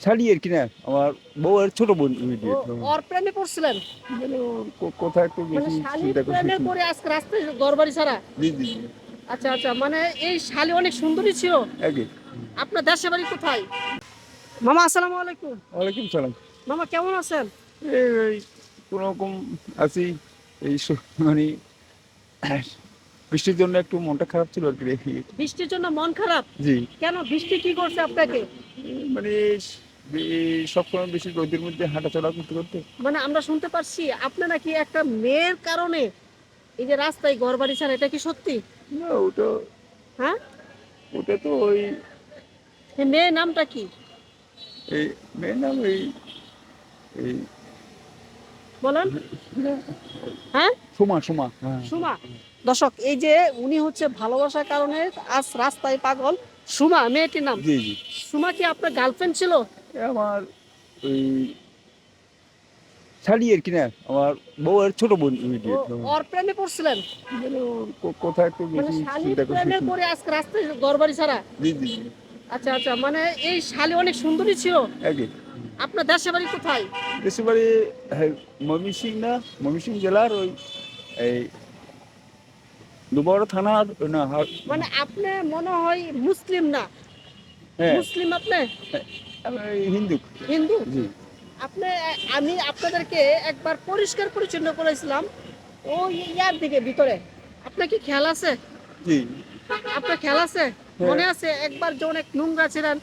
শাড়ি আর কি না, আমার বউয়ের ছোট বোন ও বিয়ে। ওর প্রেমে পড়ছিলেন? যেন কোথায় একটু মানে বেশি শালির চিন্তা প্রেমে করছি। পড়ে আজকে রাস্তায় ঘরবাড়ি ছাড়া? জি জি জি। আচ্ছা আচ্ছা, মানে এই শালি অনেক সুন্দরী ছিল। একই। আপনার দেশের বাড়ি কোথায়? মামা আসসালামু আলাইকুম। ওয়ালাইকুম সালাম। মামা কেমন আছেন? এই কোনো রকম আছি। মানে বৃষ্টির জন্য একটু মনটা খারাপ ছিল আর কি রেখে। বৃষ্টির জন্য মন খারাপ? জি। কেন, বৃষ্টি কি করছে আপনাকে? মানে সবসময় বেশি রোদের মধ্যে হাঁটাচলা করতে করতে। মানে আমরা শুনতে পারছি আপনি নাকি একটা মেয়ের কারণে এই যে রাস্তায় ঘরবাড়ি ছাড়া, এটা কি সত্যি? না, ওটা হ্যাঁ, ওটা তো ওই এই মেয়ের নামটা কি? এই মেয়ের নাম এই এই বলেন। হ্যাঁ, সোমা সোমা, হ্যাঁ। সুমা। দর্শক, এই যে উনি হচ্ছে ভালোবাসার কারণে আজ রাস্তায় পাগল। সুমা মেয়েটির নাম। জি জি। সুমা কি আপনার গার্লফ্রেন্ড ছিল? আমার ওই শাড়ি আর কি না, আমার বউয়ের ছোট বোন ও বিয়ে। ওর প্রেমে পড়ছিলেন? যেন কোথায় একটু মানে বেশি শালির চিন্তা করছি। প্রেমে পড়ে আজকে রাস্তায় ঘরবাড়ি ছাড়া? জি জি জি। আচ্ছা আচ্ছা, মানে এই শালি অনেক সুন্দরী ছিল। একই। আপনার দেশের বাড়ি কোথায়? দেশের বাড়ি হ্যাঁ, ময়মনসিংহ না, ময়মনসিংহ জেলার ওই এই দুবড় থানার না মানে আপনি মনে হয় মুসলিম না? হ্যাঁ। মুসলিম আপনি? হ্যাঁ, আমি হিন্দু। হিন্দু? জি। আপনি, আমি আপনাদেরকে একবার পরিষ্কার পরিচ্ছন্ন করেছিলাম ওই ইয়ার দিকে ভিতরে। আপনার কি খেয়াল আছে? জি। আপনার খেয়াল আছে? হ্যাঁ। মনে আছে একবার যে অনেক নোংরা ছিলেন,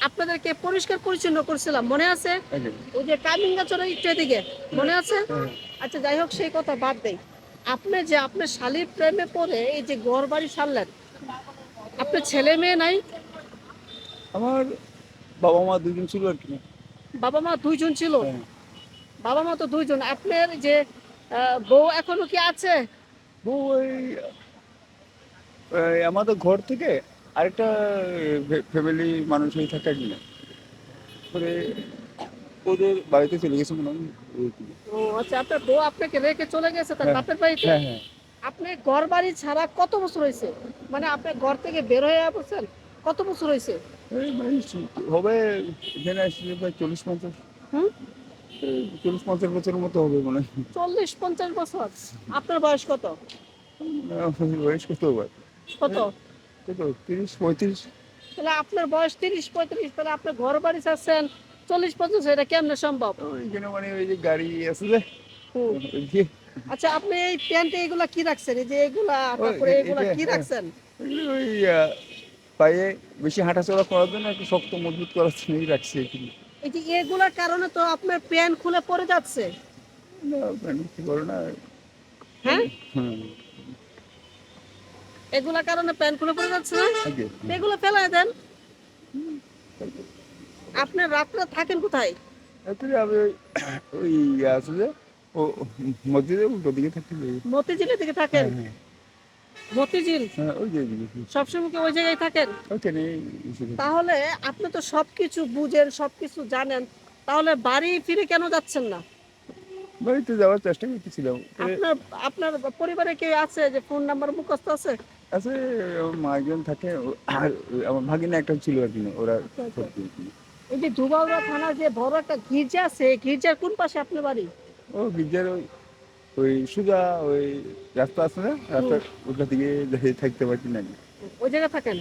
আপনাদেরকে পরিষ্কার পরিচ্ছন্ন করছিলাম, মনে আছে? একই। ওই যে কামিঙ্গাচরের একটু দিকে, মনে আছে? হ্যাঁ। আচ্ছা যাই হোক, সেই কথা বাদ দেই। আপনি যে আপনার শালীর প্রেমে পড়ে এই যে ঘর বাড়ি সারলেন, আপনার ছেলে মেয়ে নাই? আমার বাবা মা দুজন ছিল আর কি। বাবা মা দুইজন ছিল? হ্যাঁ। বাবা মা তো দুইজন, আপনার যে বউ এখনো কি আছে? বউ ওই আমাদের ঘর থেকে আরেকটা ফ্যামিলি মানুষ হয়ে থাকে আর কি না, পরে ওদের বাড়িতে চলে গেছে মনে হয় ওই কি। ও আচ্ছা, আপনার বউ আপনাকে রেখে চলে গেছে তার হ্যাঁ বাপের বাড়িতে? হ্যাঁ হ্যাঁ। আপনি ঘর বাড়ি ছাড়া কত বছর হয়েছে? মানে আপনি ঘর থেকে বের হয়ে পড়ছেন কত বছর হয়েছে? এই মানে হবে এখানে আসলে প্রায় 40-50, হুম, 40-50 বছরের মতো হবে মনে হয়। 40-50 বছর? আপনার বয়স কত? বয়স কত হবে? কত? কত 30-35। তাহলে আপনার বয়স 30-35, তাহলে আপনি ঘর বাড়ি ছাড়ছেন 40-50, এটা কেমনে সম্ভব? ওইখানে মানে ওই যে গাড়ি আছে যে হুম। ওই যে আচ্ছা, আপনি এই প্যান্টে এগুলা কি রাখছেন, এই যে এগুলা, ওই তারপরে এগুলা এটা কি হ্যাঁ, রাখছেন? ওইগুলো ওই পায়ে বেশি হাঁটাচলা করার জন্য একটু শক্ত মজবুত করার জন্যই রাখছি এখানে। এই যে এগুলার কারণে তো আপনার প্যান্ট খুলে পড়ে যাচ্ছে। না মানে কি বলো না। হ্যাঁ, হুম। এগুলার কারণে প্যান্ট খুলে পড়ে যাচ্ছে না? আগে তো এগুলো ফেলায় দেন। আপনি রাত্রে থাকেন কোথায়? আসলে আমি ওই ওই আছে যে ও মসজিদের উল্টো দিকে থাকি। মতিঝিলের দিকে থাকেন? হ্যাঁ হ্যাঁ মতিঝিল? হ্যাঁ, ওই যে ওইদিকে। সবসময় কি ওই জায়গায় থাকেন? ওইখানে এসে থাকি। তাহলে আপনি তো সবকিছু বুঝেন, সবকিছু জানেন, তাহলে বাড়ি ফিরে কেন যাচ্ছেন না? বাড়িতে যাওয়ার চেষ্টা করতেছিলাম পরে। আপনার আপনার পরিবারে কেউ আছে যে ফোন নাম্বার মুখস্থ আছে? আছে, আমার মা একজন থাকে আর আমার ভাগিনা একটা ছিল আর কি, ওরা আচ্ছা, আচ্ছা। সত্যি। এই যে দুবাউড়া থানার যে বড় একটা গির্জা আছে, গির্জার কোন পাশে আপনার বাড়ি? ও গির্জার ওই ওই সোজা ওই রাস্তা আছে না, হুম, রাস্তার ওটা দিকে থাকতে পারছি না। ওই জায়গায় থাকেন?